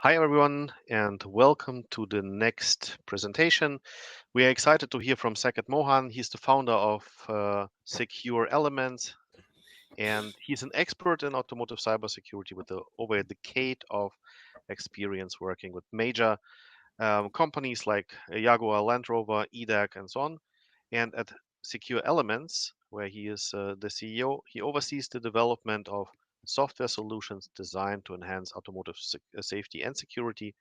Hi, everyone, and welcome to the next presentation. We are excited to hear from Saket Mohan. He's the founder of Secure Elements, and he's an expert in automotive cybersecurity with over a decade of experience working with major companies like Jaguar, Land Rover, EDAC, and so on. And at Secure Elements, where he is the CEO, he oversees the development of software solutions designed to enhance automotive safety and security.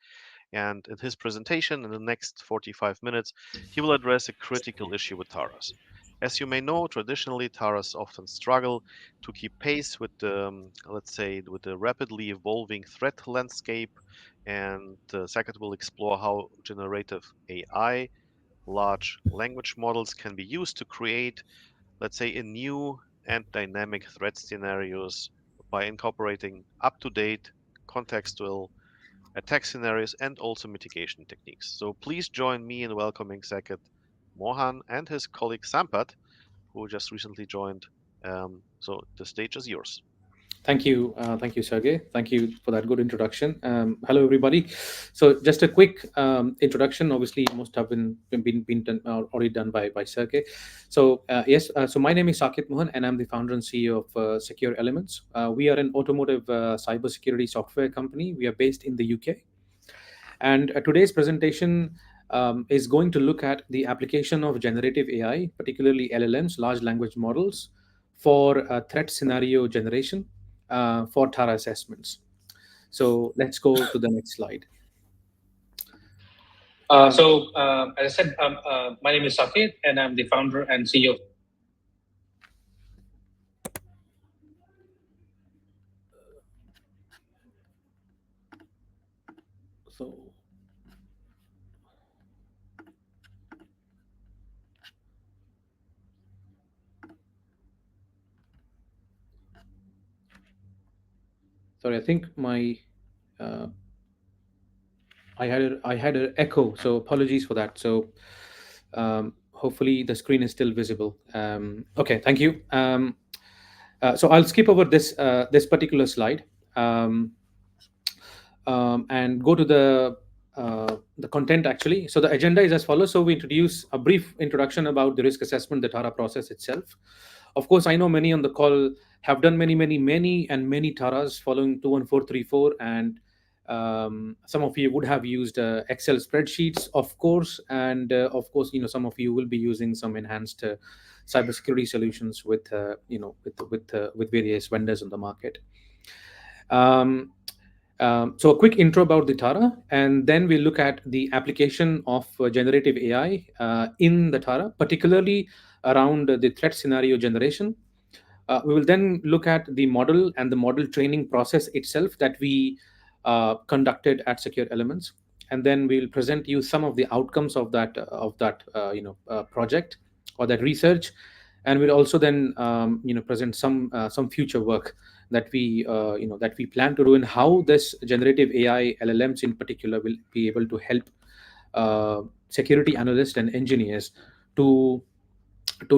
And in his presentation, in the next 45 minutes, he will address a critical issue with Taras. As you may know, traditionally Taras often struggle to keep pace with the, let's say, with the rapidly evolving threat landscape. And Saket will explore how generative AI, large language models, can be used to create, let's say, a new and dynamic threat scenarios by incorporating up-to-date contextual attack scenarios, and also mitigation techniques. So please join me in welcoming Saket Mohan and his colleague Sampath, who just recently joined. So the stage is yours. Thank you, Sergey. Thank you for that good introduction. Hello, everybody. So, just a quick introduction. Obviously, most have been done, already done by Sergey. So, yes. So, my name is Saket Mohan, and I'm the founder and CEO of Secure Elements. We are an automotive cybersecurity software company. We are based in the UK, and today's presentation is going to look at the application of generative AI, particularly LLMs, large language models, for threat scenario generation for TARA assessments. So let's go to the next slide. As I said, my name is Saket, and I'm the founder and CEO. So, sorry, I think my I had an echo, so apologies for that. So hopefully the screen is still visible. Okay, thank you. So I'll skip over this particular slide and go to the content actually. So the agenda is as follows. So we introduce a brief introduction about the risk assessment, the TARA process itself. Of course, I know many on the call have done many TARAs following 21434, and some of you would have used Excel spreadsheets, of course, and of course, some of you will be using some enhanced cybersecurity solutions with various vendors on the market. So a quick intro about the TARA, and then we look at the application of generative AI in the TARA, particularly around the threat scenario generation. We will then look at the model and the model training process itself that we conducted at Secure Elements, and then we'll present you some of the outcomes of that project or that research, and we'll also then present some future work that we plan to do, and how this generative AI LLMs in particular will be able to help security analysts and engineers to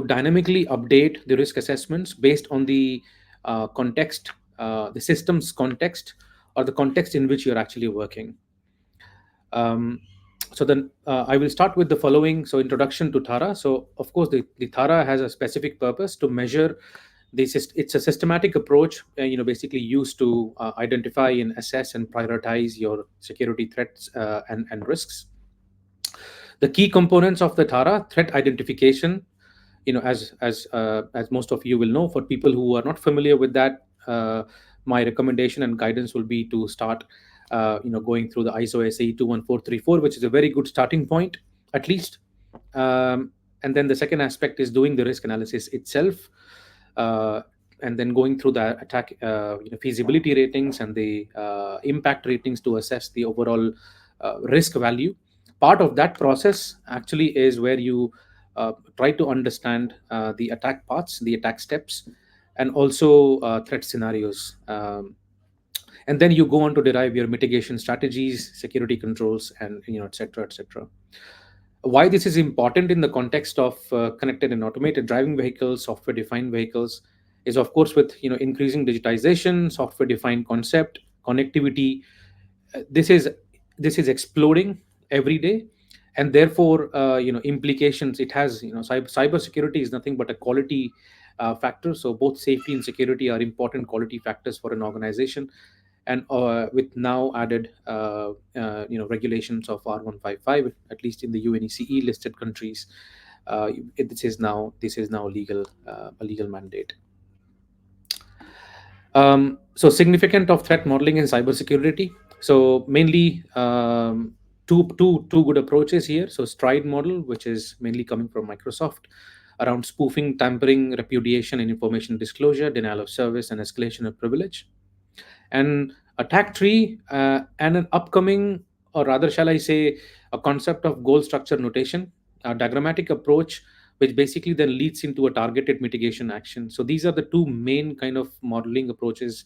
dynamically update the risk assessments based on the context, the system's context, or the context in which you're actually working. So then I will start with the following. So introduction to TARA. So of course the TARA has a specific purpose to measure this. It's a systematic approach, basically used to identify and assess and prioritize your security threats and risks. The key components of the TARA: threat identification. As most of you will know, for people who are not familiar with that, my recommendation and guidance will be to start going through the ISO SAE 21434, which is a very good starting point, at least. And then the second aspect is doing the risk analysis itself, and then going through the attack feasibility ratings and the impact ratings to assess the overall risk value. Part of that process actually is where you try to understand the attack paths, the attack steps, and also threat scenarios. And then you go on to derive your mitigation strategies, security controls, and etc., etc. Why this is important in the context of connected and automated driving vehicles, software defined vehicles, is of course with increasing digitization, software defined concept, connectivity, this is this is exploding every day, and therefore implications it has. Cybersecurity is nothing but a quality factor. So both safety and security are important quality factors for an organization, and with now added regulations of R155, at least in the UNECE listed countries, this is now legal, a legal mandate. So significant of threat modeling in cybersecurity. So mainly two good approaches here. So stride model, which is mainly coming from Microsoft, around spoofing, tampering, repudiation, and information disclosure, denial of service, and escalation of privilege. And attack tree, and an upcoming, or rather shall I say, a concept of goal structure notation, a diagrammatic approach, which basically then leads into a targeted mitigation action. So these are the two main kind of modeling approaches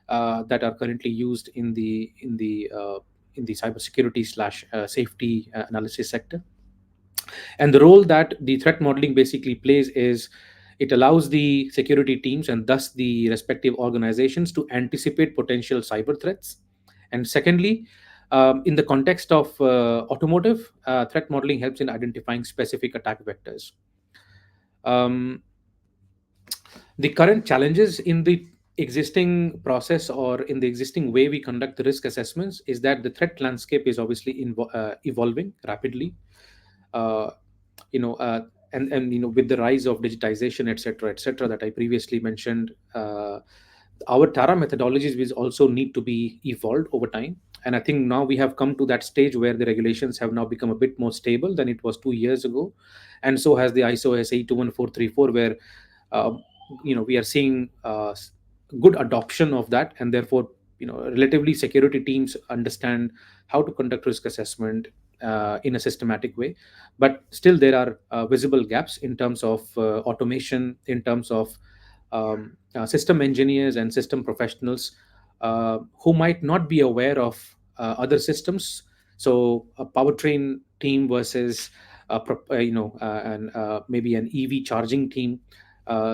that are currently used in the cybersecurity slash safety analysis sector. And the role that the threat modeling basically plays is it allows the security teams and thus the respective organizations to anticipate potential cyber threats. And secondly, in the context of automotive, threat modeling helps in identifying specific attack vectors. Um, the current challenges in the existing process or in the existing way we conduct the risk assessments is that the threat landscape is obviously evolving rapidly. uh, you know uh, and with the rise of digitization, etc., that I previously mentioned, our Tara methodologies will also need to be evolved over time. And I think now we have come to that stage where the regulations have now become a bit more stable than it was 2 years ago, and so has the ISO SAE 21434, where uh, we are seeing good adoption of that, and therefore relatively security teams understand how to conduct risk assessment in a systematic way. But still there are visible gaps in terms of automation, in terms of system engineers and system professionals who might not be aware of other systems. So a powertrain team versus and maybe an EV charging team,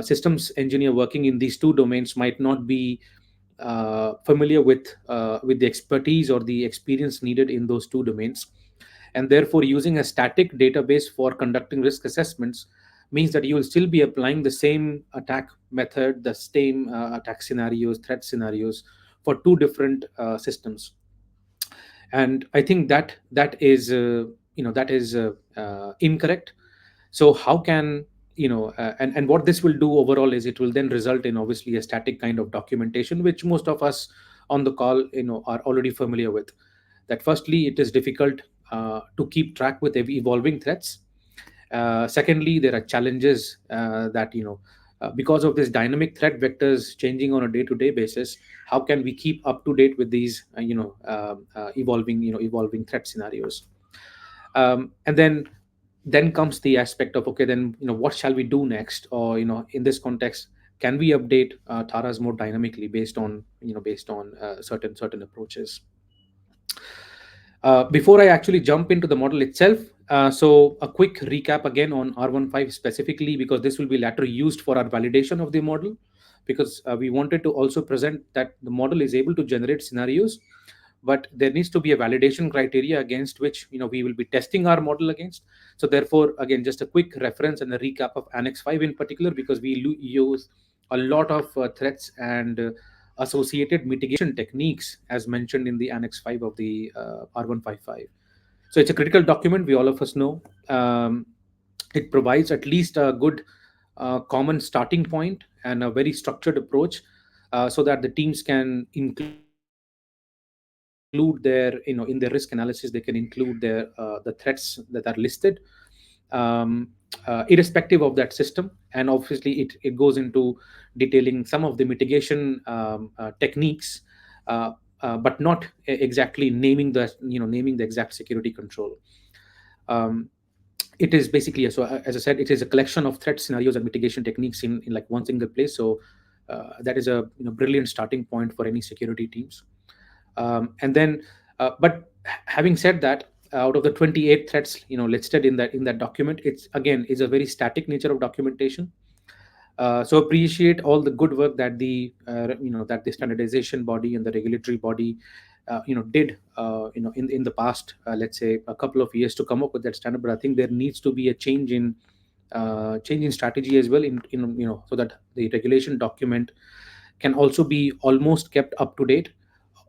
systems engineer working in these two domains might not be familiar with the expertise or the experience needed in those two domains. And therefore using a static database for conducting risk assessments means that you will still be applying the same attack method, the same attack scenarios, threat scenarios for two different systems. And I think that is incorrect. So how can and what this will do overall is it will then result in obviously a static kind of documentation, which most of us on the call are already familiar with. That firstly, it is difficult to keep track with evolving threats. Secondly, there are challenges that because of this dynamic threat vectors changing on a day-to-day basis, how can we keep up to date with these evolving threat scenarios? And then comes the aspect of, okay, then what shall we do next? Or in this context, can we update Taras more dynamically based on certain approaches? Before I actually jump into the model itself, so a quick recap again on R15 specifically, because this will be later used for our validation of the model, because we wanted to also present that the model is able to generate scenarios, but there needs to be a validation criteria against which we will be testing our model against. So therefore, again, just a quick reference and a recap of Annex 5 in particular, because we use a lot of threats and associated mitigation techniques as mentioned in the Annex 5 of the R155. So it's a critical document, we all of us know. It provides at least a good common starting point and a very structured approach, so that the teams can include their in their risk analysis, they can include the threats that are listed, irrespective of that system. And obviously it goes into detailing some of the mitigation techniques, uh, but not exactly naming the exact security control. um, it is basically, so as I said, it is a collection of threat scenarios and mitigation techniques in like one single place. So that is a brilliant starting point for any security teams. And then but having said that, out of the 28 threats listed in that document, it's again is a very static nature of documentation. So appreciate all the good work that the that the standardization body and the regulatory body did in the past, let's say a couple of years to come up with that standard. But I think there needs to be a change in strategy as well, in so that the regulation document can also be almost kept up to date.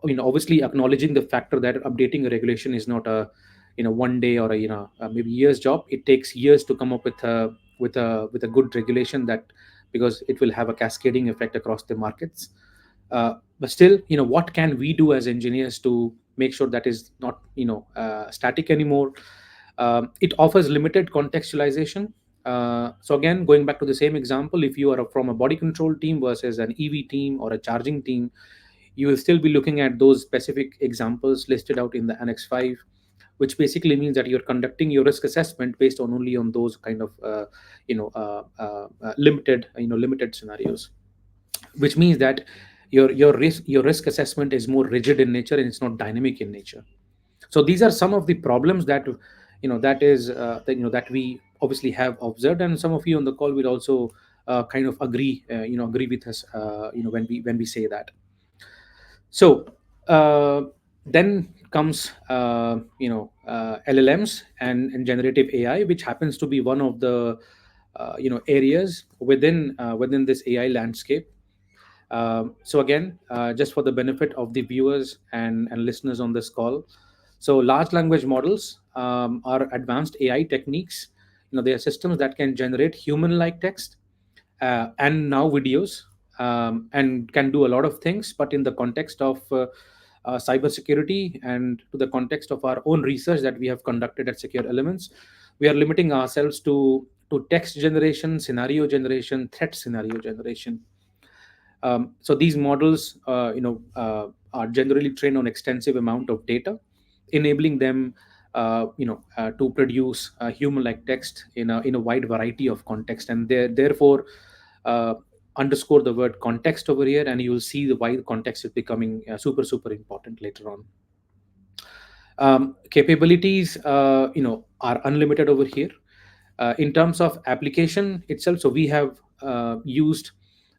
Obviously acknowledging the factor that updating a regulation is not a one day or a maybe years job. It takes years to come up with a good regulation, that because it will have a cascading effect across the markets. But still, what can we do as engineers to make sure that is not static anymore? It offers limited contextualization. So again, going back to the same example, if you are from a body control team versus an EV team or a charging team, you will still be looking at those specific examples listed out in the Annex 5, which basically means that you're conducting your risk assessment based on only on those kind of limited scenarios, which means that your risk assessment is more rigid in nature and it's not dynamic in nature. So these are some of the problems that that we obviously have observed, and some of you on the call will also kind of agree with us when we say that. So then comes LLMs and generative AI, which happens to be one of the areas within this AI landscape. So again, just for the benefit of the viewers and listeners on this call, so large language models are advanced AI techniques. They are systems that can generate human-like text and now videos, and can do a lot of things. But in the context of cybersecurity and to the context of our own research that we have conducted at Secure Elements, we are limiting ourselves to text generation, scenario generation, threat scenario generation. So these models, are generally trained on extensive amount of data, enabling them, to produce human-like text in a wide variety of context, and therefore uh, underscore the word context over here, and you will see the why the context is becoming super important later on. Capabilities, are unlimited over here. In terms of application itself, so we have used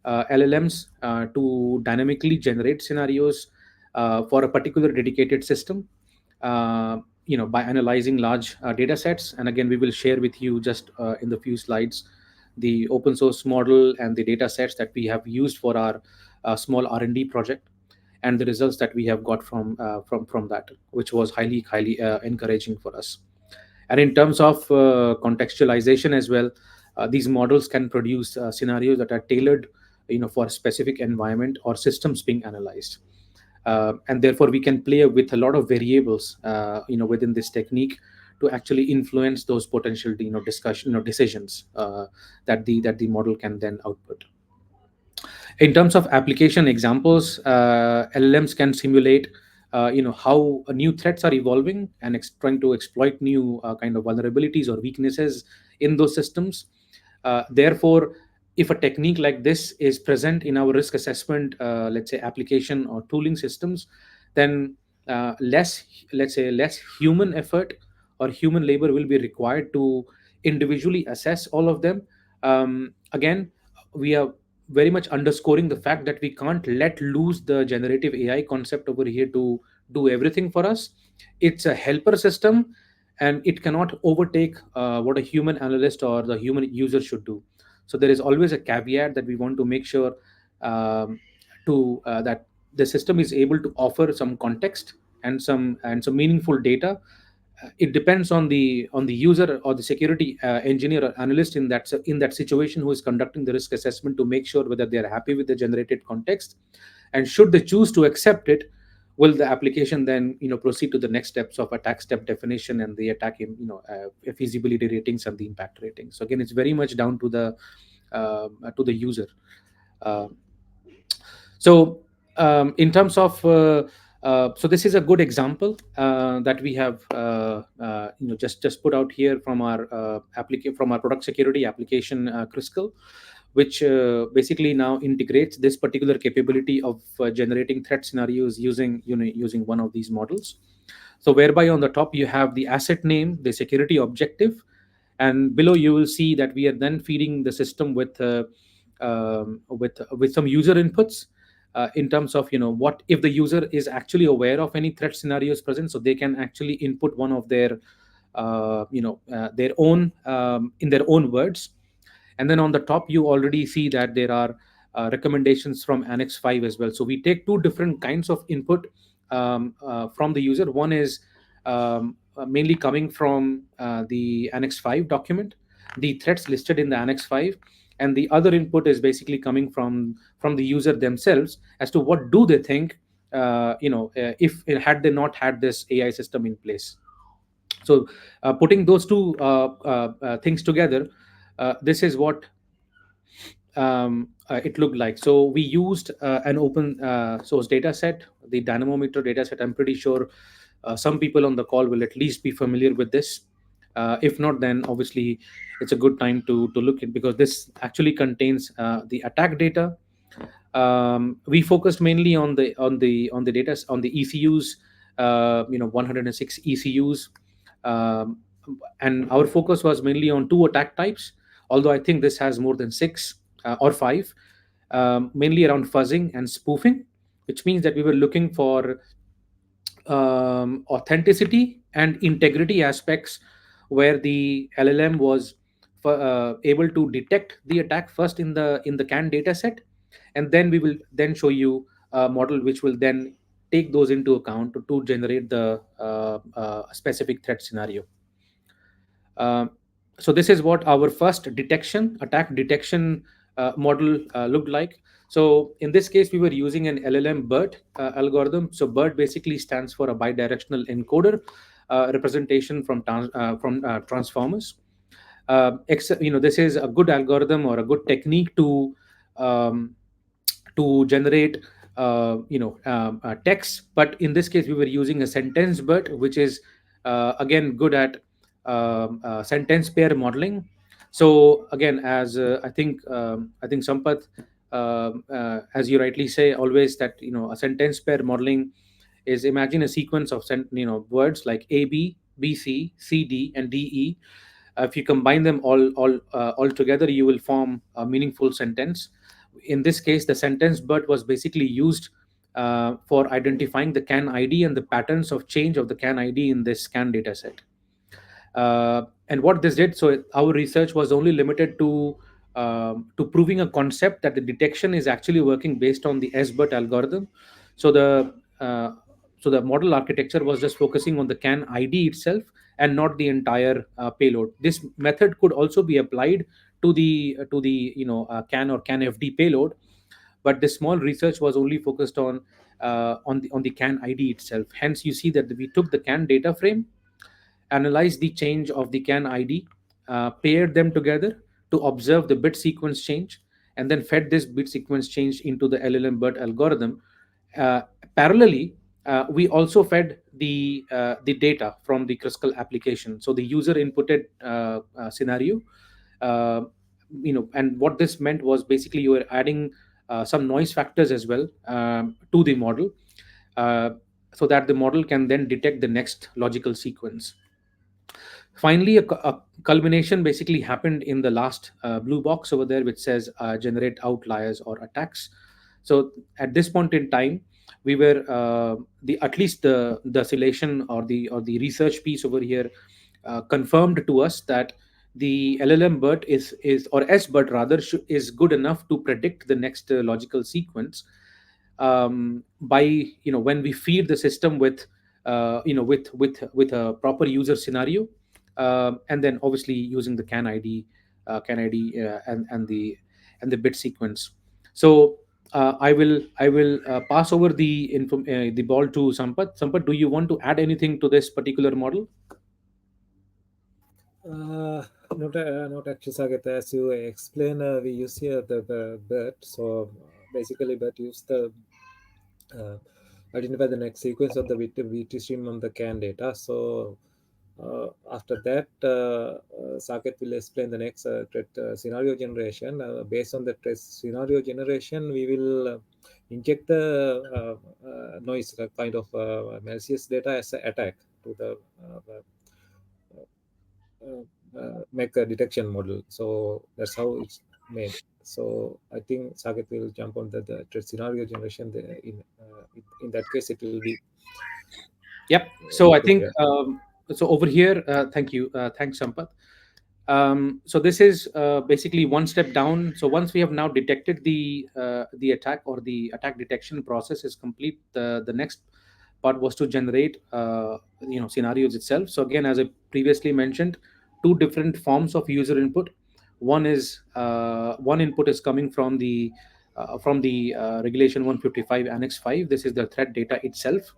LLMs to dynamically generate scenarios for a particular dedicated system, by analyzing large data sets. And again, we will share with you just in the few slides the open source model and the data sets that we have used for our small R&D project, and the results that we have got from that, which was highly encouraging for us. And in terms of contextualization as well, these models can produce scenarios that are tailored, for a specific environment or systems being analyzed. And therefore, we can play with a lot of variables, within this technique, to actually influence those potential, discussion or decisions that the model can then output. In terms of application examples, LLMs can simulate how new threats are evolving and trying to exploit new kind of vulnerabilities or weaknesses in those systems. Therefore, if a technique like this is present in our risk assessment, let's say application or tooling systems, then less, let's say, less human effort or human labor will be required to individually assess all of them. Again, we are very much underscoring the fact that we can't let loose the generative AI concept over here to do everything for us. It's a helper system, and it cannot overtake what a human analyst or the human user should do. So there is always a caveat that we want to make sure, to that the system is able to offer some context and some meaningful data. It depends on the user or the security engineer or analyst in that situation, who is conducting the risk assessment, to make sure whether they are happy with the generated context, and should they choose to accept it, will the application then proceed to the next steps of attack step definition and the attack feasibility ratings and the impact ratings. So again, it's very much down to the user. Uh, so in terms of so this is a good example that we have just put out here from our from our product security application, Crystal, which basically now integrates this particular capability of generating threat scenarios using one of these models. So whereby on the top you have the asset name, the security objective, and below you will see that we are then feeding the system with some user inputs. in terms of, what if the user is actually aware of any threat scenarios present, so they can actually input one of their own, in their own words. And then on the top you already see that there are recommendations from Annex 5 as well. So we take two different kinds of input from the user. One is mainly coming from the Annex 5 document, the threats listed in the Annex 5, and the other input is basically coming from the user themselves as to what do they think, if had they not had this AI system in place. So putting those two things together, this is what it looked like. So we used an open source data set, the dynamometer data set. I'm pretty sure some people on the call will at least be familiar with this. If not, then obviously it's a good time to look at, because this actually contains the attack data. We focused mainly on the data, on the ECUs, 106 ECUs, um, and our focus was mainly on two attack types. Although I think this has more than six or five, mainly around fuzzing and spoofing, which means that we were looking for authenticity and integrity aspects, where the LLM was able to detect the attack first in the CAN data set, and then we will then show you a model which will then take those into account to generate the specific threat scenario. Um, so this is what our first attack detection model looked like. So in this case, we were using an LLM BERT algorithm. So BERT basically stands for a bidirectional encoder representation from transformers. This is a good algorithm or a good technique um, to generate text. But in this case we were using a sentence BERT, which is again good at sentence pair modeling. So again, as I think Sampath, as you rightly say always, that a sentence pair modeling is, imagine a sequence of words like A, B, B, C, C, D, and D, E. If you combine them all together, you will form a meaningful sentence. In this case, the sentence BERT was basically used for identifying the CAN ID and the patterns of change of the CAN ID in this CAN data set. And what this did, so our research was only limited to proving a concept that the detection is actually working based on the SBERT algorithm. So the model architecture was just focusing on the CAN ID itself and not the entire payload. This method could also be applied to the CAN or CAN FD payload, but the small research was only focused on the CAN ID itself. Hence, you see that we took the CAN data frame, analyzed the change of the CAN ID, paired them together to observe the bit sequence change, and then fed this bit sequence change into the LLM BERT algorithm. Uh, Parallelly, we also fed the data from the Crystal application. So the user inputted scenario, uh, and what this meant was basically you were adding some noise factors as well to the model, uh, so that the model can then detect the next logical sequence. Finally, a culmination basically happened in the last blue box over there, which says generate outliers or attacks. So at this point in time, we were the at least the selection or the research piece over here confirmed to us that the LLM BERT is or SBERT rather is good enough to predict the next logical sequence, by when we feed the system with a proper user scenario, and then obviously using the CAN ID and the bit sequence. So I will pass over the ball to Sampath. Sampath, do you want to add anything to this particular model? Not actually, Saget. As you explain, we use here the BERT. So basically, BERT use the uh, identify the next sequence of the VT stream on the CAN data. So after that, Saket will explain the next threat scenario generation. Based on the threat scenario generation, we will inject the noise, kind of malicious data as an attack to the make a detection model. So that's how it's made. So I think Saket will jump on the threat scenario generation. In that case, it will be Yep. So I helpful. think Yeah. so over here. Thank you. Thanks, Sampath. So this is basically one step down. So once we have now detected the attack, or the attack detection process is complete, the next part was to generate scenarios itself. So again, as I previously mentioned, two different forms of user input. One input is coming from the regulation 155 annex 5. This is the threat data itself,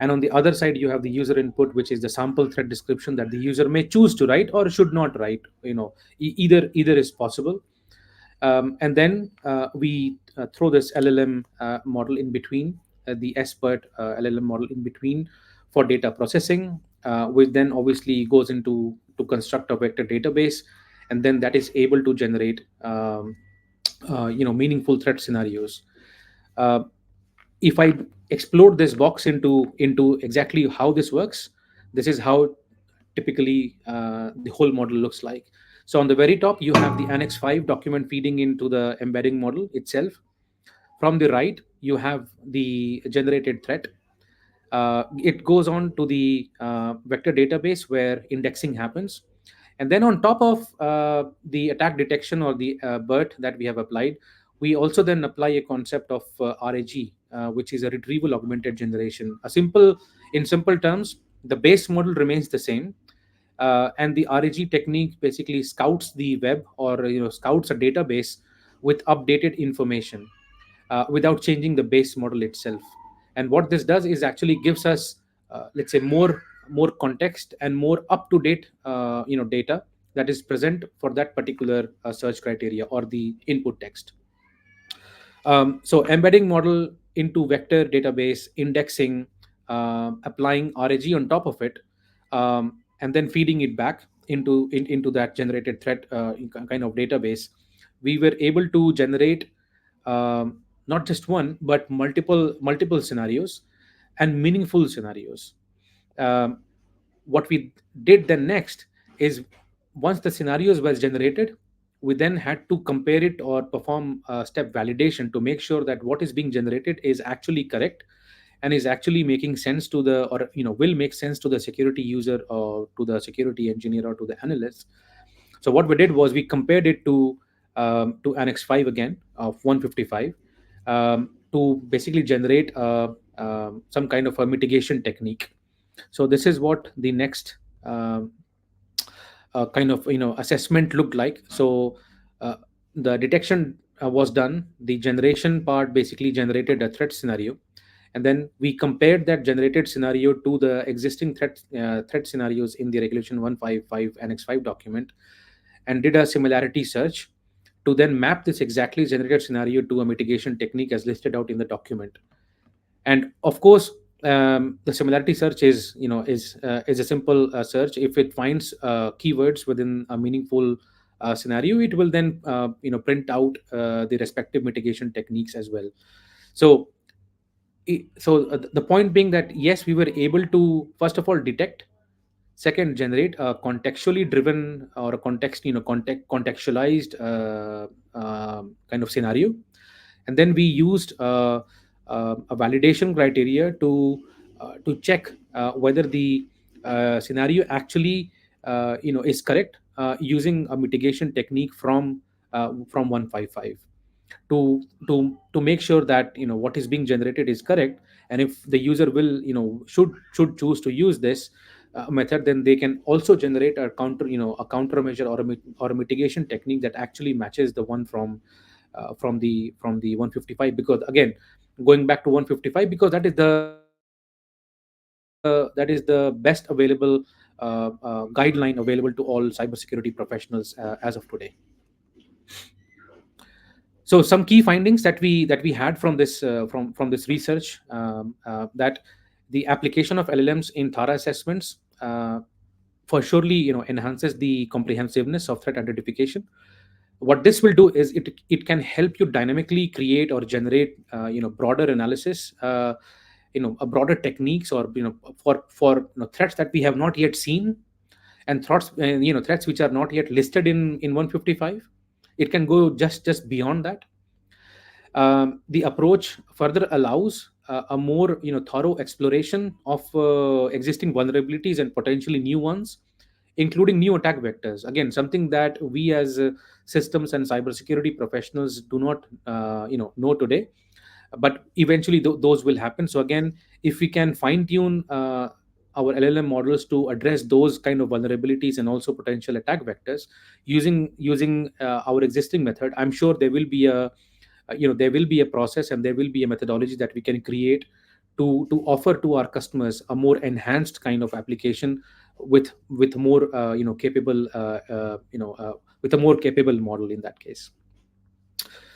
and on the other side you have the user input, which is the sample thread description that the user may choose to write or should not write. Either is possible. And then we throw this LLM model in between, the expert LLM model in between, for data processing, which then obviously goes into to construct a vector database, and then that is able to generate meaningful threat scenarios. uh, if I explode this box into exactly how this works, this is how typically the whole model looks like. So on the very top, you have the Annex 5 document feeding into the embedding model itself. From the right, you have the generated threat. It goes on to the vector database where indexing happens. And then on top of the attack detection, or the BERT that we have applied, we also then apply a concept of RAG, which is a retrieval augmented generation. In simple terms, the base model remains the same, and the RAG technique basically scouts the web, or scouts a database with updated information, without changing the base model itself. And what this does is actually gives us, let's say, more context and more up to date data that is present for that particular search criteria or the input text. So embedding model into vector database, indexing, applying RAG on top of it, and then feeding it back into that generated threat kind of database. We were able to generate not just one but multiple scenarios, and meaningful scenarios. Um, what we did then next is, once the scenarios were generated, we then had to compare it or perform step validation to make sure that what is being generated is actually correct, and is actually making sense to the, or will make sense to the security user, or to the security engineer, or to the analyst. So what we did was we compared it to Annex 5 again of 155, to basically generate some kind of a mitigation technique. So this is what the next kind of assessment looked like. So uh, the detection was done. The generation part basically generated a threat scenario, and then we compared that generated scenario to the existing threat scenarios in the regulation 155 annex 5 document, and did a similarity search to then map this exactly generated scenario to a mitigation technique as listed out in the document. And of course, the similarity search is a simple search. If it finds keywords within a meaningful scenario, it will then print out the respective mitigation techniques as well. So the point being that yes, we were able to first of all detect, second generate a contextually driven, or a contextualized kind of scenario, and then we used a validation criteria to check whether the scenario actually is correct, using a mitigation technique from 155, to make sure that what is being generated is correct. And if the user will should choose to use this method, then they can also generate a countermeasure, or a mitigation technique that actually matches the one from the 155. Because again, going back to 155, because that is the best available guideline available to all cybersecurity professionals as of today. So some key findings that we had from this research, that the application of LLMs in Thara assessments for surely enhances the comprehensiveness of threat identification. What this will do is it can help you dynamically create or generate broader analysis, a broader techniques, or for threats that we have not yet seen, and threats which are not yet listed in 155. It can go just beyond that. The approach further allows a more thorough exploration of existing vulnerabilities and potentially new ones, including new attack vectors. Again, something that we as systems and cybersecurity professionals do not know today, but eventually those will happen. So again, if we can fine tune our LLM models to address those kind of vulnerabilities and also potential attack vectors using our existing method, I'm sure there will be a process and there will be a methodology that we can create to offer to our customers a more enhanced kind of application with more capable with a more capable model in that case.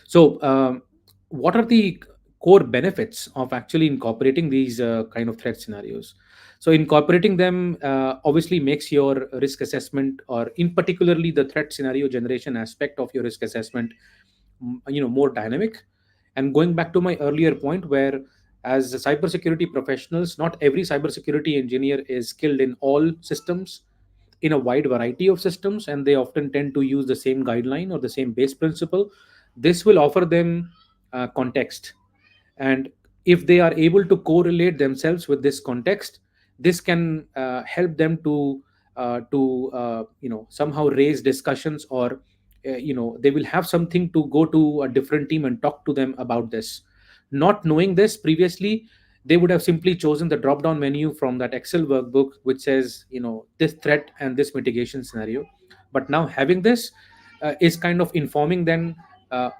So what are the core benefits of actually incorporating these kind of threat scenarios? So incorporating them obviously makes your risk assessment, or in particularly the threat scenario generation aspect of your risk assessment, more dynamic. And going back to my earlier point, where as cybersecurity professionals, not every cybersecurity engineer is skilled in all systems, in a wide variety of systems, and they often tend to use the same guideline or the same base principle. This will offer them context, and if they are able to correlate themselves with this context, this can help them to somehow raise discussions, or they will have something to go to a different team and talk to them about this. Not knowing this previously, they would have simply chosen the drop down menu from that Excel workbook which says this threat and this mitigation scenario. But now having this is kind of informing them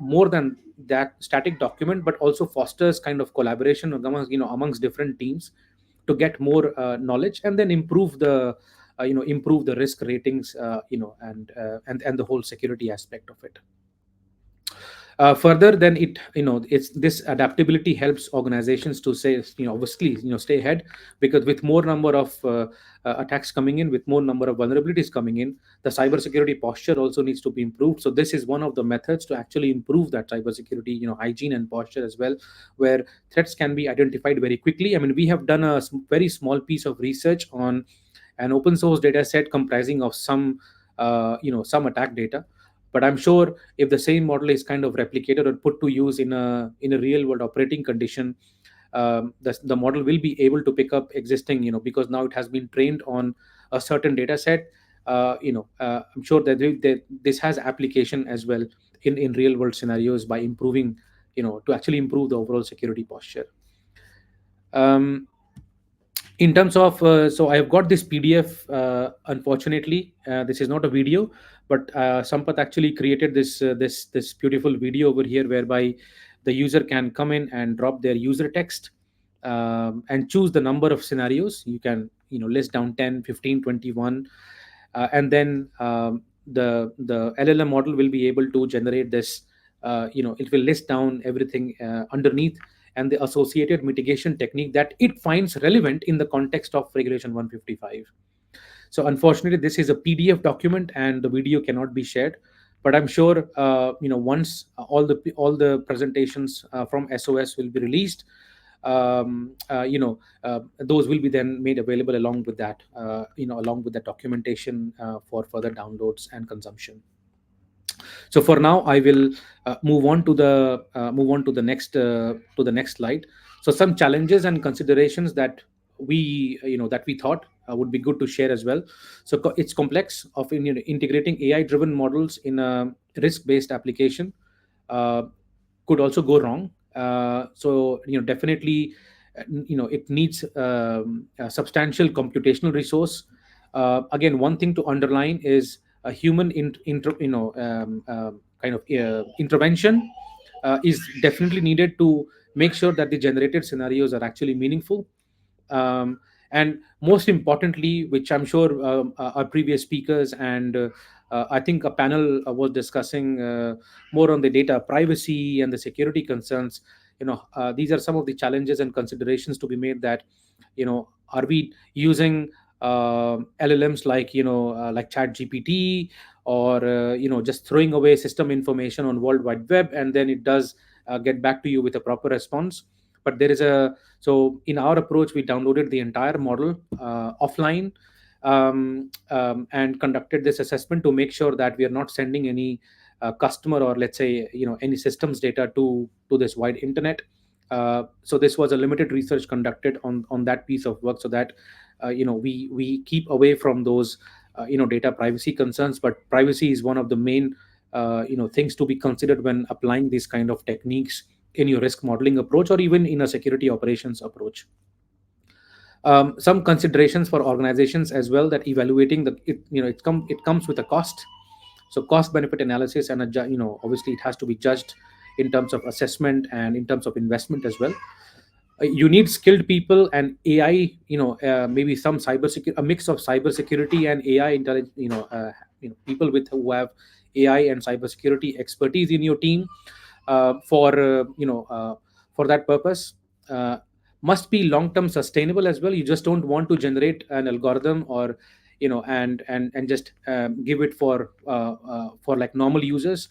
more than that static document, but also fosters kind of collaboration amongst different teams to get more knowledge, and then improve the risk ratings, and the whole security aspect of it. Further, then it's this adaptability helps organizations to say, obviously, stay ahead, because with more number of attacks coming in, with more number of vulnerabilities coming in, the cybersecurity posture also needs to be improved. So this is one of the methods to actually improve that cybersecurity hygiene and posture as well, where threats can be identified very quickly. I mean, we have done a very small piece of research on an open source data set comprising of some attack data. But I'm sure if the same model is kind of replicated or put to use in a real world operating condition, the model will be able to pick up existing, because now it has been trained on a certain data set. I'm sure that this has application as well in real world scenarios, by improving, to actually improve the overall security posture. um, in terms of so I've got this PDF. Unfortunately, this is not a video, but Sampath actually created this beautiful video over here, whereby the user can come in and drop their user text, and choose the number of scenarios. You can list down 10, 15, 21, and then the LLM model will be able to generate this. It will list down everything underneath, and the associated mitigation technique that it finds relevant in the context of regulation 155. So unfortunately, this is a PDF document and the video cannot be shared, but I'm sure once all the presentations from SOS will be released, those will be then made available along with the documentation for further downloads and consumption. So for now, I will move on to the next slide. So some challenges and considerations that we thought would be good to share as well. So it's complex of integrating AI driven models in a risk based application uh, could also go wrong. So definitely, it needs a substantial computational resource. Again, one thing to underline is a human kind of intervention is definitely needed to make sure that the generated scenarios are actually meaningful. um, and most importantly, which I'm sure our previous speakers and I think a panel was discussing more on the data privacy and the security concerns. These are some of the challenges and considerations to be made, that are we using LLMs like chat GPT, or just throwing away system information on world wide web, and then it does get back to you with a proper response. But there is a so in our approach, we downloaded the entire model offline, and conducted this assessment to make sure that we are not sending any customer, or let's say any systems data to this wide internet. So this was a limited research conducted on that piece of work, so that we keep away from those data privacy concerns. But privacy is one of the main things to be considered when applying these kind of techniques in your risk modeling approach, or even in a security operations approach. Some considerations for organizations as well, that evaluating the it you know it comes with a cost. So cost benefit analysis, and obviously it has to be judged in terms of assessment and in terms of investment as well. You need skilled people and AI, maybe some cybersecurity, a mix of cybersecurity and AI intelligence, people with who have AI and cybersecurity expertise in your team, for that purpose. uh, must be long term sustainable as well. You just don't want to generate an algorithm, or and just give it for like normal users,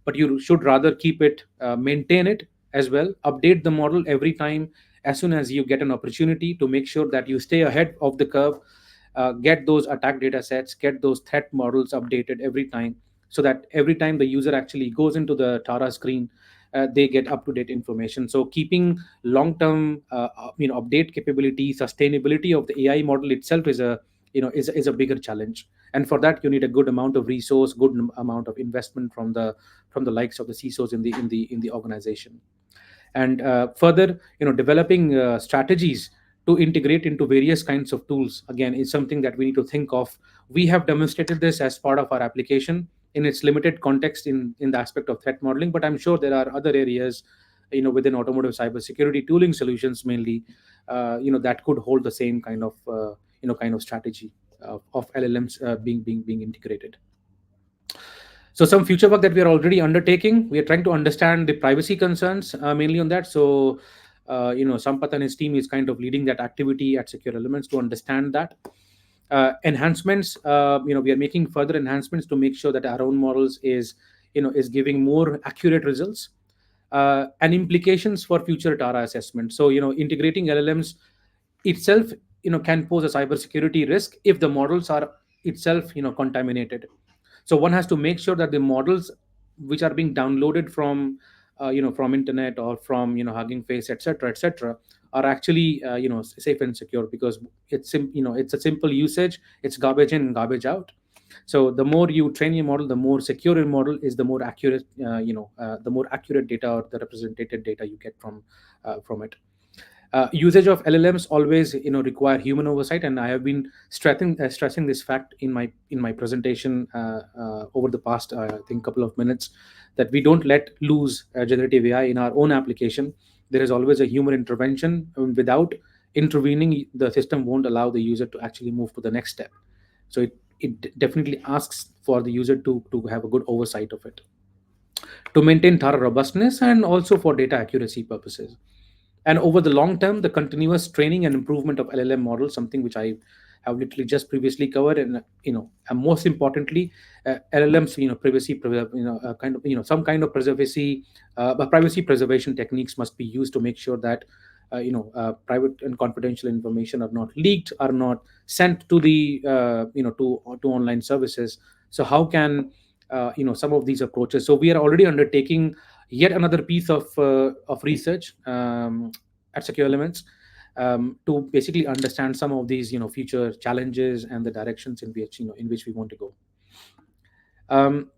but you should rather keep it, maintain it as well, update the model every time, as soon as you get an opportunity, to make sure that you stay ahead of the curve. Get those attack data sets, get those threat models updated every time, so that every time the user actually goes into the Tara screen, they get up to date information. So keeping long term update capability, sustainability of the AI model itself is a bigger challenge. And for that, you need a good amount of resource, good amount of investment from the likes of the CISOs in the organization. And further, developing strategies to integrate into various kinds of tools, again, is something that we need to think of. We have demonstrated this as part of our application in its limited context in the aspect of threat modeling, but I'm sure there are other areas, within automotive cybersecurity tooling solutions mainly, that could hold the same kind of strategy of LLMs being integrated. So some future work that we are already undertaking, we are trying to understand the privacy concerns, mainly on that. So, Sampath and his team is kind of leading that activity at Secure Elements to understand that. Enhancements, we are making further enhancements to make sure that our own models is giving more accurate results, and implications for future Tara assessment. So, integrating LLMs itself, can pose a cybersecurity risk if the models are itself, contaminated. So one has to make sure that the models which are being downloaded from internet, or from Hugging Face, etc., are actually safe and secure, because it's a simple usage. It's garbage in, garbage out. So the more you train your model, the more secure your model is, the more accurate the more accurate data, or the representative data you get from it. Usage of LLMs always require human oversight, and I have been stressing this fact in my presentation over the past, I think, couple of minutes, that we don't let loose generative AI in our own application. There is always a human intervention. Without intervening, the system won't allow the user to actually move to the next step. So it definitely asks for the user to have a good oversight of it, to maintain thorough robustness, and also for data accuracy purposes. And over the long term, the continuous training and improvement of LLM models, something which I have literally just previously covered. And most importantly, LLMs, kind of, some kind of privacy preservation techniques must be used to make sure that private and confidential information are not leaked, are not sent to the to online services. So how can some of these approaches? So we are already undertaking yet another piece of research, at Secure Elements, to basically understand some of these future challenges and the directions in which we want to go.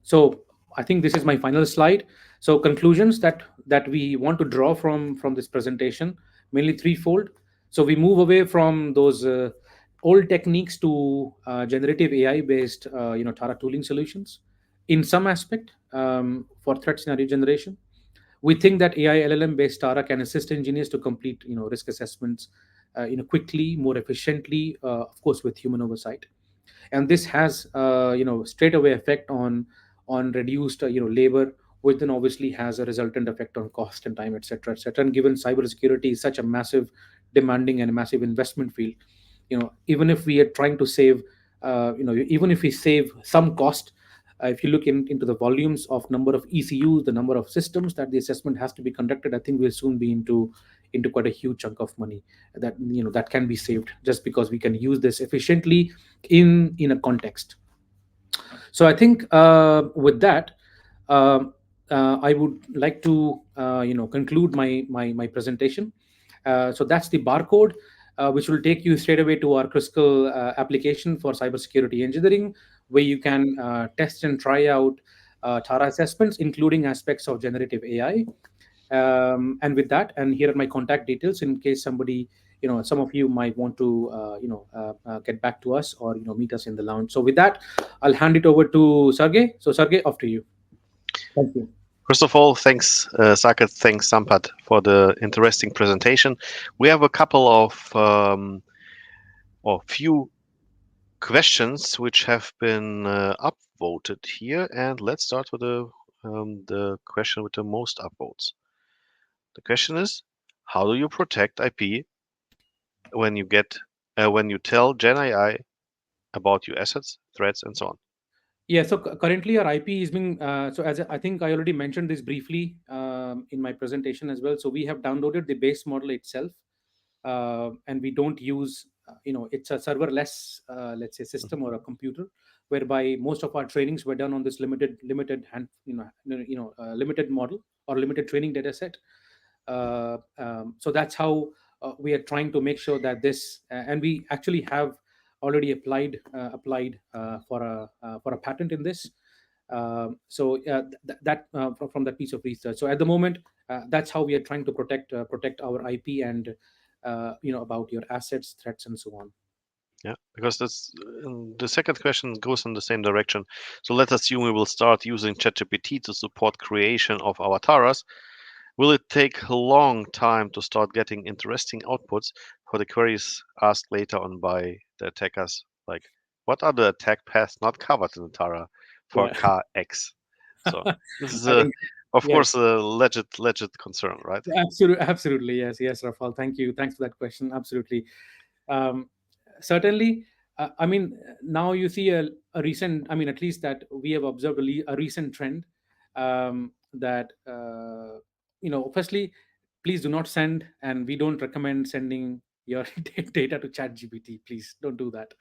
So I think this is my final slide. So conclusions that we want to draw from this presentation, mainly threefold. So we move away from those old techniques to generative AI based Tara tooling solutions in some aspect, for threat scenario generation. We think that AI LLM based Tara can assist engineers to complete risk assessments quickly, more efficiently, of course with human oversight. And this has straight away effect on reduced labor, which then obviously has a resultant effect on cost and time, etc., etc. And given cybersecurity is such a massive, demanding and massive investment field, even if we are trying to save, even if we save some cost, if you look into the volumes of number of ECUs, the number of systems that the assessment has to be conducted, I think we'll soon be into quite a huge chunk of money that can be saved, just because we can use this efficiently in a context. So I think with that, um, I would like to conclude my presentation. So that's the barcode, which will take you straight away to our critical application for cybersecurity engineering, where you can test and try out Tara assessments, including aspects of generative AI. And with that, and here are my contact details in case somebody, some of you might want to, get back to us or meet us in the lounge. So with that, I'll hand it over to Sergey. So Sergey, off to you. Thank you. First of all, thanks, Saket, thanks, Sampath, for the interesting presentation. We have a couple of or few questions which have been upvoted here, and let's start with the question with the most upvotes. The question is, how do you protect IP when when you tell Gen AI about your assets, threats, and so on? Yeah, so currently our IP is being, so as I think I already mentioned this briefly in my presentation as well. So we have downloaded the base model itself, and we don't use, it's a serverless, let's say, system or a computer, whereby most of our trainings were done on this limited hand, limited model or limited training data set. So that's how we are trying to make sure that this, and we actually have already applied for a patent in this. That from that piece of research. So at the moment, that's how we are trying to protect our IP and about your assets, threats, and so on. Yeah, because that's the second question goes in the same direction. So let's assume we will start using ChatGPT to support creation of avatars. Will it take a long time to start getting interesting outputs for the queries asked later on by the attackers? Like, what are the attack paths not covered in the Tara for Yeah. car X? So this is I think of course, yes. a legit concern, right? Absolutely, yes, Rafal. Thank you. Thanks for that question. Absolutely. Um, Certainly. I mean, now you see a recent. I mean, at least that we have observed a recent trend that Firstly, please do not send, and we don't recommend sending your data to ChatGPT. Please don't do that.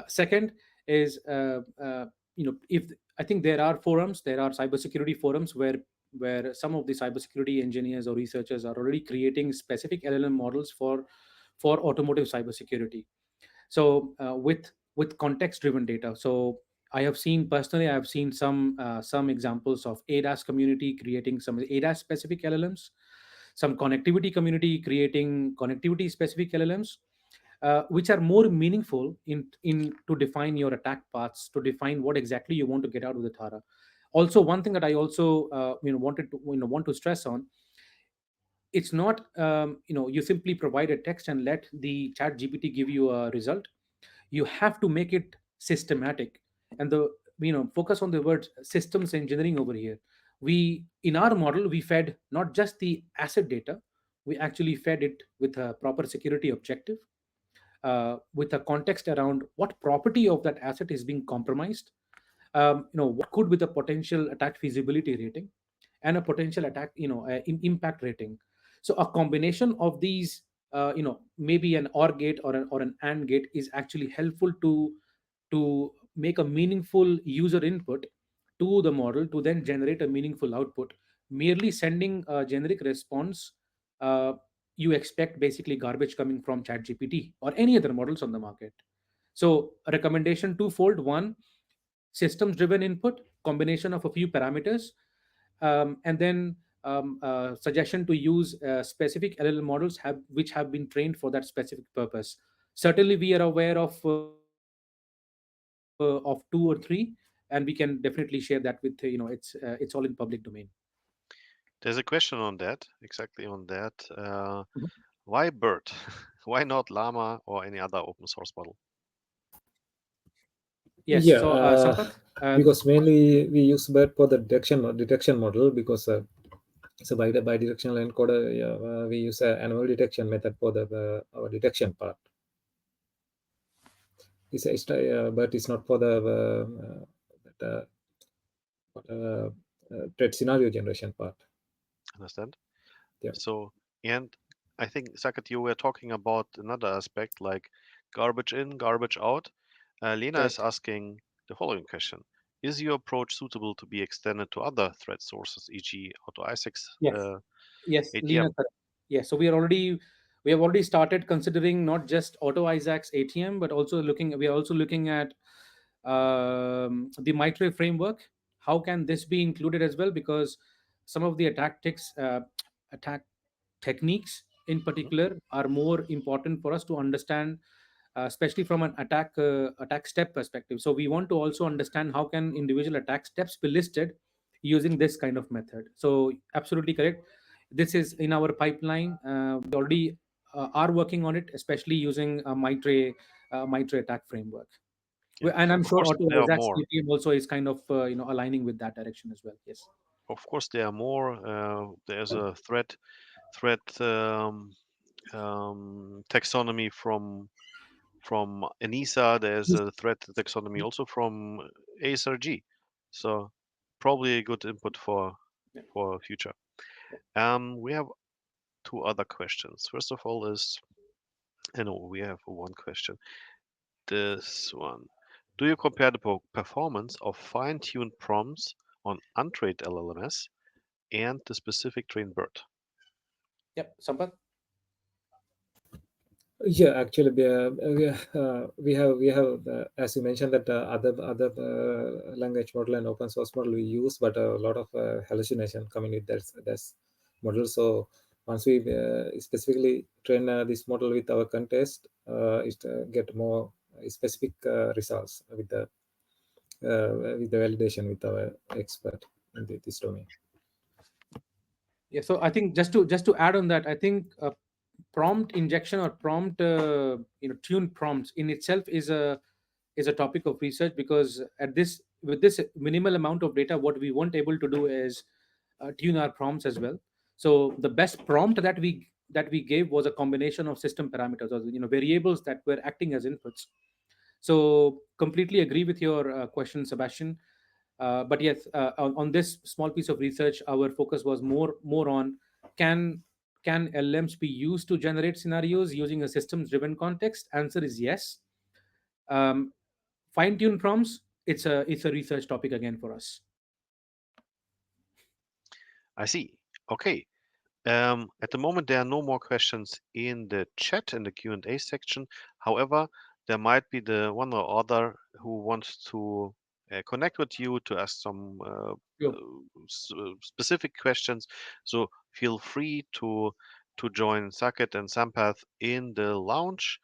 Second is if I think there are cybersecurity forums where some of the cybersecurity engineers or researchers are already creating specific LLM models for automotive cybersecurity. So with context driven data. So I have seen some examples of ADAS community creating some ADAS specific LLMs, some connectivity community creating connectivity specific LLMs, which are more meaningful in to define your attack paths, to define what exactly you want to get out of the Thara. Also, one thing that I also wanted to want to stress on, it's not you simply provide a text and let the chat GPT give you a result. You have to make it systematic, and the focus on the word systems engineering over here. We in our model we fed not just the asset data, we actually fed it with a proper security objective, with a context around what property of that asset is being compromised, what could be the potential attack feasibility rating, and a potential attack impact rating. So a combination of these, maybe an or gate or an and gate is actually helpful to make a meaningful user input to the model to then generate a meaningful output. Merely sending a generic response, uh, you expect basically garbage coming from ChatGPT or any other models on the market. So a recommendation twofold: one, systems driven input, combination of a few parameters, and then suggestion to use specific LLM models which have been trained for that specific purpose. Certainly we are aware of 2 or 3, and we can definitely share that with it's all in public domain. There's a question on that, exactly on that. Mhm. Why BERT? Why not Llama or any other open source model? Yes, Yeah, so Sampath. because mainly we use BERT for the detection model, because so by directional encoder, yeah, we use an anomaly detection method for the our detection part. But it's not for the threat scenario generation part. Understand? Yeah. So, and I think, Saket, you were talking about another aspect like garbage in, garbage out. Lena is Correct. asking the following question. Is your approach suitable to be extended to other threat sources, e.g., AutoISAC's Yes. Yes, Lena. ATM? Correct. Yes. So we have already started considering not just Auto Isaac's ATM, but also looking. We are also looking at the Mitre framework. How can this be included as well? Because some of the attack techniques in Mhm. particular are more important for us to understand, especially from an attack step perspective. So we want to also understand how can individual attack steps be listed using this kind of method. So absolutely correct. This is in our pipeline. We already are working on it, especially using Mitre attack framework. Yeah. And I'm Of sure course, Auto there are Isaac's more. ATM also is kind of aligning with that direction as well. Yes. Of course, there are more. There's a threat taxonomy from ENISA. There's a threat taxonomy also from ASRG. So probably a good input Yeah. for future. We have two other questions. First of all is, I know we have one question. This one. Do you compare the performance of fine-tuned prompts on untrained LLMs and the specific trained BERT? Yep. Sampath. Yeah, actually, we have as you mentioned that other language model and open source model we use, but a lot of hallucination coming with that model. So once we specifically train this model with our context, it get more specific results with the validation with our expert in this domain. Yeah, so I think just to add on that, I think prompt injection or prompt tuned prompts in itself is a topic of research, because at this with this minimal amount of data, what we weren't able to do is tune our prompts as well. So the best prompt that we gave was a combination of system parameters, or variables that were acting as inputs. So completely agree with your question, Sebastian. But yes, on this small piece of research, our focus was more on can can LLMs be used to generate scenarios using a systems-driven context? Answer is yes. Um, Fine-tune prompts. It's a research topic again for us. I see. Okay. At the moment, there are no more questions in the chat in the Q&A section. However, there might be the one or other who wants to connect with you to ask some Sure. specific questions. So feel free to join Saket and Sampath in the lounge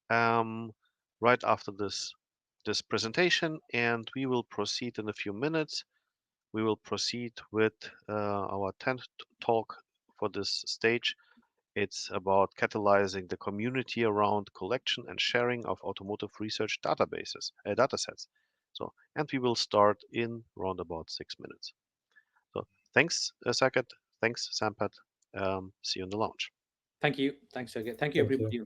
um, right after this presentation, and we will proceed in a few minutes. We will proceed with our 10th talk for this stage. It's about catalyzing the community around collection and sharing of automotive research datasets. So, and we will start in around about 6 minutes. So, thanks, Saket. Thanks, Sampath. See you in the lounge. Thank you. Thanks again. Thank you, Thank you. everybody.